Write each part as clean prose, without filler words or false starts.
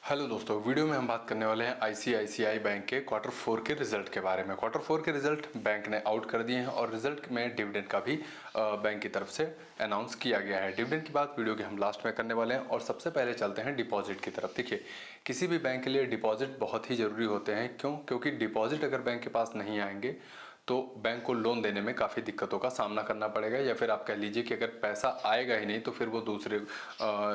Hello दोस्तों, video में हम बात करने वाले हैं आईसीआईसीआई बैंक के क्वार्टर 4 के रिजल्ट के बारे में। क्वार्टर 4 के रिजल्ट बैंक ने आउट कर दिए हैं और रिजल्ट में डिविडेंड का भी बैंक की तरफ से अनाउंस किया गया है। डिविडेंड की बात वीडियो के हम लास्ट में करने वाले हैं और सबसे पहले चलते हैं डिपॉजिट की तरफ। देखिए, किसी भी बैंक के लिए डिपॉजिट बहुत ही ज़रूरी होते हैं। क्योंकि डिपॉजिट अगर बैंक के पास नहीं आएंगे तो बैंक को लोन देने में काफ़ी दिक्कतों का सामना करना पड़ेगा, या फिर आप कह लीजिए कि अगर पैसा आएगा ही नहीं तो फिर वो दूसरे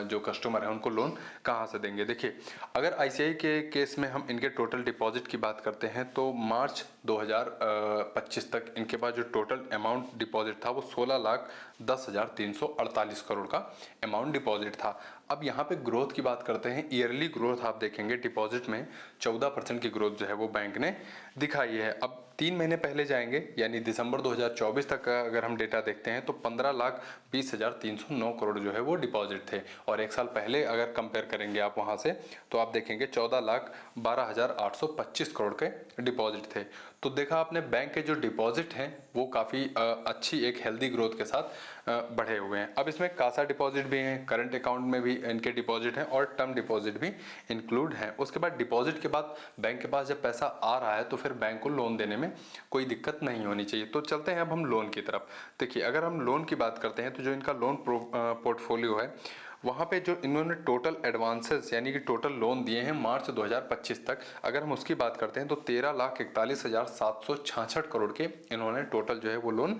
जो कस्टमर हैं उनको लोन कहाँ से देंगे। देखिए, अगर आईसीआई के केस में हम इनके टोटल डिपॉजिट की बात करते हैं तो मार्च 2025 तक इनके पास जो टोटल अमाउंट डिपॉजिट था वो 16,10,348 करोड़ का अमाउंट डिपॉजिट था। अब यहाँ पे ग्रोथ की बात करते हैं। ईयरली ग्रोथ आप देखेंगे डिपॉजिट में 14% की ग्रोथ जो है वो बैंक ने दिखाई है। अब 3 महीने पहले जाएंगे यानी दिसंबर 2024 तक का अगर हम डेटा देखते हैं तो 15,20,309 करोड़ जो है वो डिपॉजिट थे, और एक साल पहले अगर कंपेयर करेंगे आप वहाँ से तो आप देखेंगे 14,12,825 करोड़ के डिपॉजिट थे। तो देखा आपने, बैंक के जो डिपॉजिट हैं वो काफ़ी अच्छी एक हेल्दी ग्रोथ के साथ बढ़े हुए हैं। अब इसमें कासा डिपॉजिट भी हैं, करंट अकाउंट में भी इनके डिपॉजिट हैं और टर्म डिपॉजिट भी इंक्लूड हैं। उसके बाद डिपॉजिट के बाद बैंक के पास जब पैसा आ रहा है तो फिर बैंक को लोन देने में कोई दिक्कत नहीं होनी चाहिए। तो चलते हैं अब हम लोन की तरफ। देखिए, अगर हम लोन की बात करते हैं तो जो इनका लोन पोर्टफोलियो है वहाँ पे जो इन्होंने टोटल एडवांसेस यानी कि टोटल लोन दिए हैं मार्च 2025 तक, अगर हम उसकी बात करते हैं तो 13,41,766 करोड़ के इन्होंने टोटल जो है वो लोन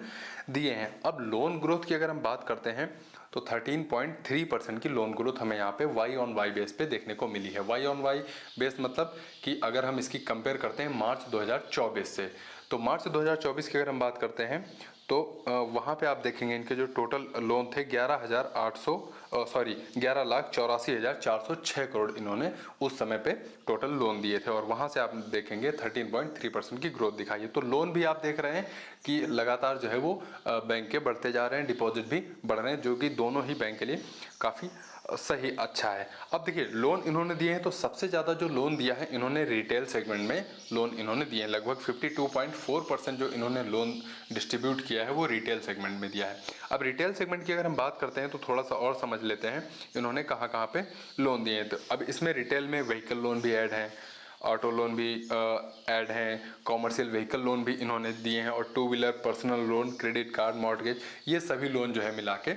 दिए हैं। अब लोन ग्रोथ की अगर हम बात करते हैं तो 13.3% की लोन ग्रोथ हमें यहाँ पे वाई ऑन वाई बेस पे देखने को मिली है। वाई ऑन वाई बेस मतलब कि अगर हम इसकी कंपेयर करते हैं मार्च 2024 से, तो मार्च 2024 की अगर हम बात करते हैं तो वहाँ पे आप देखेंगे इनके जो टोटल लोन थे 11,84,406 करोड़ इन्होंने उस समय पे टोटल लोन दिए थे, और वहाँ से आप देखेंगे 13.3% की ग्रोथ दिखाई है। तो लोन भी आप देख रहे हैं कि लगातार जो है वो बैंक के बढ़ते जा रहे हैं, डिपॉजिट भी बढ़ रहे हैं, जो कि दोनों ही बैंक के लिए काफ़ी सही अच्छा है। अब देखिए, लोन इन्होंने दिए हैं तो सबसे ज़्यादा जो लोन दिया है इन्होंने रिटेल सेगमेंट में लोन इन्होंने दिए हैं। लगभग 52.4% जो इन्होंने लोन डिस्ट्रीब्यूट किया है वो रिटेल सेगमेंट में दिया है। अब रिटेल सेगमेंट की अगर हम बात करते हैं तो थोड़ा सा और समझ लेते हैं इन्होंने कहाँ कहाँ पे लोन दिए हैं। तो अब इसमें रिटेल में व्हीकल लोन भी ऐड है, ऑटो लोन भी ऐड हैं, कॉमर्शियल व्हीकल लोन भी इन्होंने दिए हैं, और two wheeler personal loan, credit card, mortgage, ये सभी लोन जो है मिला के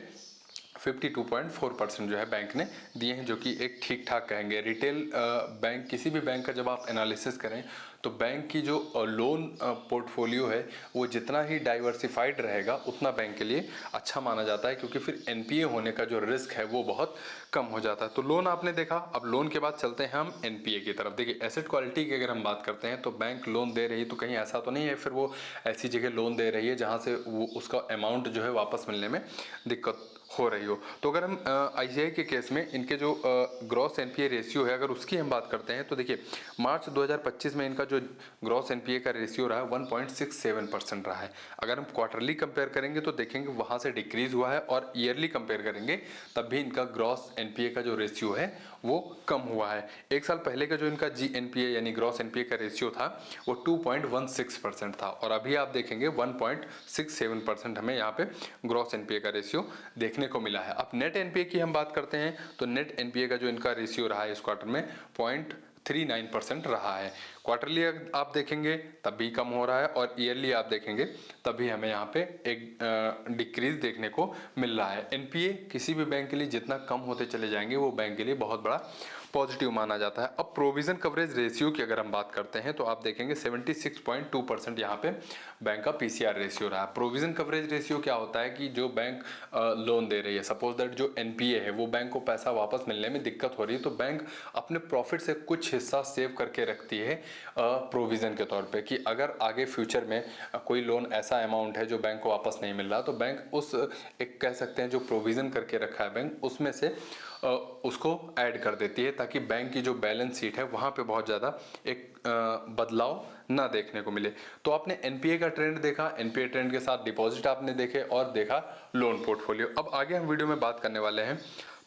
52.4% जो है बैंक ने दिए हैं, जो कि एक ठीक ठाक कहेंगे। रिटेल बैंक, किसी भी बैंक का जब आप एनालिसिस करें तो बैंक की जो लोन पोर्टफोलियो है वो जितना ही डाइवर्सिफाइड रहेगा उतना बैंक के लिए अच्छा माना जाता है, क्योंकि फिर एनपीए होने का जो रिस्क है वो बहुत कम हो जाता है। तो लोन आपने देखा। अब लोन के बाद चलते हैं हम एनपीए की तरफ। देखिए, एसेट क्वालिटी की अगर हम बात करते हैं तो बैंक लोन दे रही है तो कहीं ऐसा तो नहीं है फिर वो ऐसी जगह लोन दे रही है जहाँ से वो उसका अमाउंट जो है वापस मिलने में दिक्कत हो रही हो। तो अगर हम आईसीआई के केस में इनके जो ग्रॉस एनपीए रेशियो है अगर उसकी हम बात करते हैं तो देखिए, मार्च 2025 में इनका जो ग्रॉस एनपीए का रेशियो रहा है 1.67% रहा है। अगर हम क्वार्टरली कंपेयर करेंगे तो देखेंगे वहाँ से डिक्रीज हुआ है, और ईयरली कंपेयर करेंगे तब भी इनका ग्रॉस एनपीए का जो रेशियो है वो कम हुआ है। एक साल पहले का जो इनका जीएनपीए यानी ग्रॉस एनपीए का रेशियो था वो 2.16% था, और अभी आप देखेंगे 1.67% हमें यहाँ पे ग्रॉस एनपीए का रेशियो देखने को मिला है। अब नेट एनपीए की हम बात करते हैं तो नेट एनपीए का जो इनका रेशियो रहा है इस क्वार्टर में 0.39% रहा है। क्वार्टरली आप देखेंगे तब भी कम हो रहा है, और ईयरली आप देखेंगे तब भी हमें यहाँ पे एक डिक्रीज देखने को मिल रहा है। एनपीए किसी भी बैंक के लिए जितना कम होते चले जाएंगे वो बैंक के लिए बहुत बड़ा पॉजिटिव माना जाता है। अब प्रोविजन कवरेज रेशियो की अगर हम बात करते हैं तो आप देखेंगे 76.2% यहाँ पे बैंक का पीसीआर रेशियो रहा है। प्रोविजन कवरेज रेशियो क्या होता है कि जो बैंक लोन दे रही है, सपोज दैट जो एनपीए है वो बैंक को पैसा वापस मिलने में दिक्कत हो रही है, तो बैंक अपने प्रॉफिट से कुछ हिस्सा सेव करके रखती है प्रोविजन के तौर पे, कि अगर आगे फ्यूचर में कोई लोन ऐसा अमाउंट है जो बैंक को वापस नहीं मिल रहा तो बैंक उस एक कह सकते हैं जो प्रोविजन करके रखा है बैंक उसमें से उसको ऐड कर देती है, ताकि बैंक की जो बैलेंस शीट है वहाँ पे बहुत ज़्यादा एक बदलाव ना देखने को मिले। तो आपने एनपीए का ट्रेंड देखा, एनपीए ट्रेंड के साथ डिपॉजिट आपने देखे और देखा लोन पोर्टफोलियो। अब आगे हम वीडियो में बात करने वाले हैं,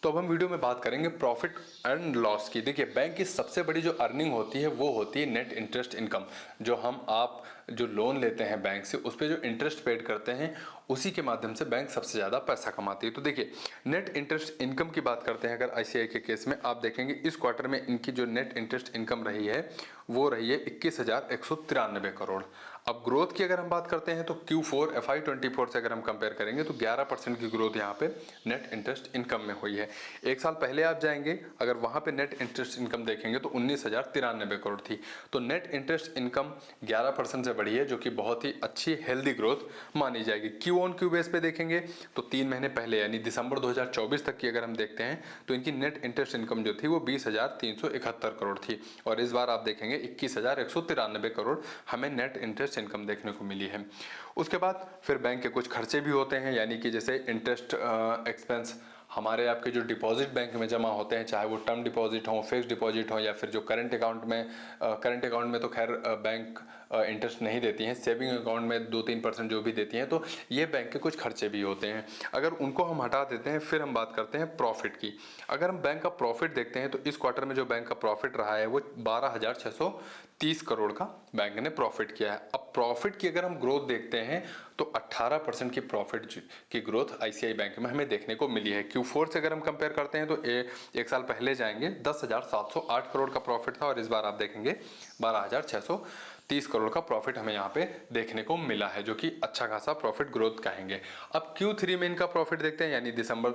तो अब हम वीडियो में बात करेंगे प्रॉफिट एंड लॉस की। देखिए, बैंक की सबसे बड़ी जो अर्निंग होती है वो होती है नेट इंटरेस्ट इनकम। जो हम आप जो लोन लेते हैं बैंक से उस पर जो इंटरेस्ट पेड करते हैं उसी के माध्यम से बैंक सबसे ज़्यादा पैसा कमाती है। तो देखिए नेट इंटरेस्ट इनकम की बात करते हैं अगर आईसीआई के केस में, आप देखेंगे इस क्वार्टर में इनकी जो नेट इंटरेस्ट इनकम रही है वो रही है 21,193 करोड़। अब ग्रोथ की अगर हम बात करते हैं तो Q4 FY24 से अगर हम कंपेयर करेंगे तो 11% की ग्रोथ यहाँ पे नेट इंटरेस्ट इनकम में हुई है। एक साल पहले आप जाएंगे अगर वहाँ पे नेट इंटरेस्ट इनकम देखेंगे तो 19,093 करोड़ थी। तो नेट इंटरेस्ट इनकम 11% से बढ़ी है, जो कि बहुत ही अच्छी हेल्दी ग्रोथ मानी जाएगी। क्यू ऑन क्यू बेस पे देखेंगे तो 3 महीने पहले यानी दिसंबर 2024 तक की अगर हम देखते हैं तो इनकी नेट इंटरेस्ट इनकम जो थी वो 20,371 करोड़ थी, और इस बार आप देखेंगे 21,193 करोड़ हमें नेट इंटरेस्ट इनकम देखने को मिली है। उसके बाद फिर बैंक के कुछ खर्चे भी होते हैं, यानी कि जैसे इंटरेस्ट एक्सपेंस हमारे आपके जो डिपॉजिट बैंक में जमा होते हैं, चाहे वो टर्म डिपॉजिट हो, फिक्स डिपॉजिट हो, या फिर जो करंट अकाउंट में तो खैर बैंक इंटरेस्ट नहीं देती हैं, सेविंग अकाउंट में 2-3% जो भी देती हैं, तो ये बैंक के कुछ खर्चे भी होते हैं। अगर उनको हम हटा देते हैं फिर हम बात करते हैं प्रॉफिट की। अगर हम बैंक का प्रॉफिट देखते हैं तो इस क्वार्टर में जो बैंक का प्रॉफिट रहा है वो 12,630 करोड़ का बैंक ने प्रॉफिट किया है। अब प्रॉफिट की अगर हम ग्रोथ देखते हैं तो 18% की प्रॉफिट की ग्रोथ आईसीआई बैंक में हमें देखने को मिली है। Q4 से अगर हम कंपेयर करते हैं तो एक साल पहले जाएंगे 10,708 करोड़ का प्रॉफिट था, और इस बार आप देखेंगे 12,630 करोड़ का प्रॉफिट हमें यहाँ पे देखने को मिला है, जो कि अच्छा खासा प्रॉफिट ग्रोथ कहेंगे। अब Q3 में इनका प्रॉफिट देखते हैं, यानी दिसंबर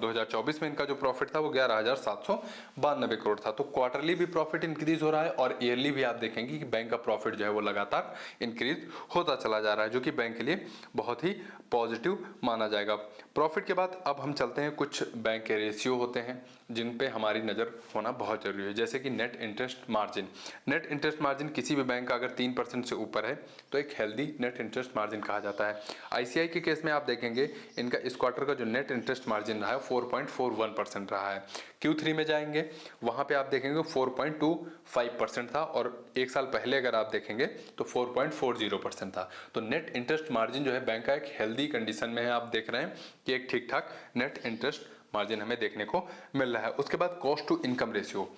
2024 में इनका जो प्रॉफिट था वो 11,792 करोड़ था। तो क्वार्टरली भी प्रॉफिट इंक्रीज हो रहा है और ईयरली भी आप देखेंगे कि बैंक का प्रॉफिट जो है वो लगातार इंक्रीज होता चला जा रहा है, जो कि बैंक के लिए बहुत ही पॉजिटिव माना जाएगा। प्रॉफिट के बाद अब हम चलते हैं, कुछ बैंक के रेशियो होते हैं जिन पे हमारी नज़र होना बहुत जरूरी है, जैसे कि net interest margin. Net interest margin किसी भी बैंक का अगर 3% से ऊपर है तो एक हेल्दी नेट इंटरेस्ट मार्जिन कहा जाता है। आईसीआई के केस में आप देखेंगे इनका इस क्वार्टर का जो नेट इंटरेस्ट मार्जिन रहा है 4.41% रहा है। Q3 में जाएंगे वहां पे आप देखेंगे 4.25% था, और एक साल पहले अगर आप देखेंगे तो 4.40% था। तो नेट इंटरेस्ट मार्जिन जो है बैंक का एक हेल्दी कंडीशन में है, आप देख रहे हैं कि एक ठीक ठाक नेट इंटरेस्ट मार्जिन हमें देखने को मिल रहा है। उसके बाद कॉस्ट टू इनकम रेशियो,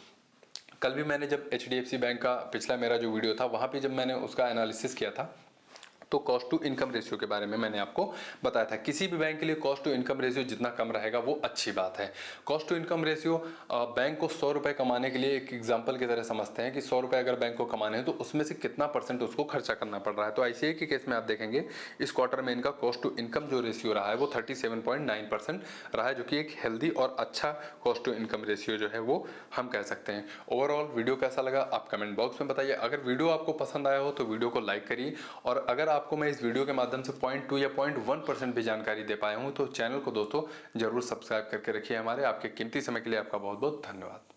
कल भी मैंने जब HDFC बैंक का पिछला मेरा जो वीडियो था वहाँ पे जब मैंने उसका एनालिसिस किया था तो कॉस्ट टू इनकम रेशियो के बारे में मैंने आपको बताया था। किसी भी बैंक के लिए कॉस्ट टू इनकम रेशियो जितना कम रहेगा वो अच्छी बात है। Cost to income ratio bank को 100 रुपये कमाने के लिए एक एग्जांपल की तरह समझते हैं कि 100 रुपये अगर बैंक को कमाने हैं तो उसमें से कितना % उसको खर्चा करना पड़ रहा है। तो आईसीआई के केस में आप देखेंगे इस क्वार्टर में इनका कॉस्ट टू इनकम जो रेशियो रहा है वो 37.9% रहा है, जो कि एक हेल्दी और अच्छा कॉस्ट टू इनकम रेशियो जो है वो हम कह सकते हैं। ओवरऑल वीडियो कैसा लगा आप कमेंट बॉक्स में बताइए। अगर वीडियो आपको पसंद आया हो तो वीडियो को लाइक करिए, और अगर आपको मैं इस वीडियो के माध्यम से 0.2 या 0.1% भी जानकारी दे पाया हूं तो चैनल को दोस्तों जरूर सब्सक्राइब करके रखिए हमारे। आपके कीमती समय के लिए आपका बहुत बहुत धन्यवाद।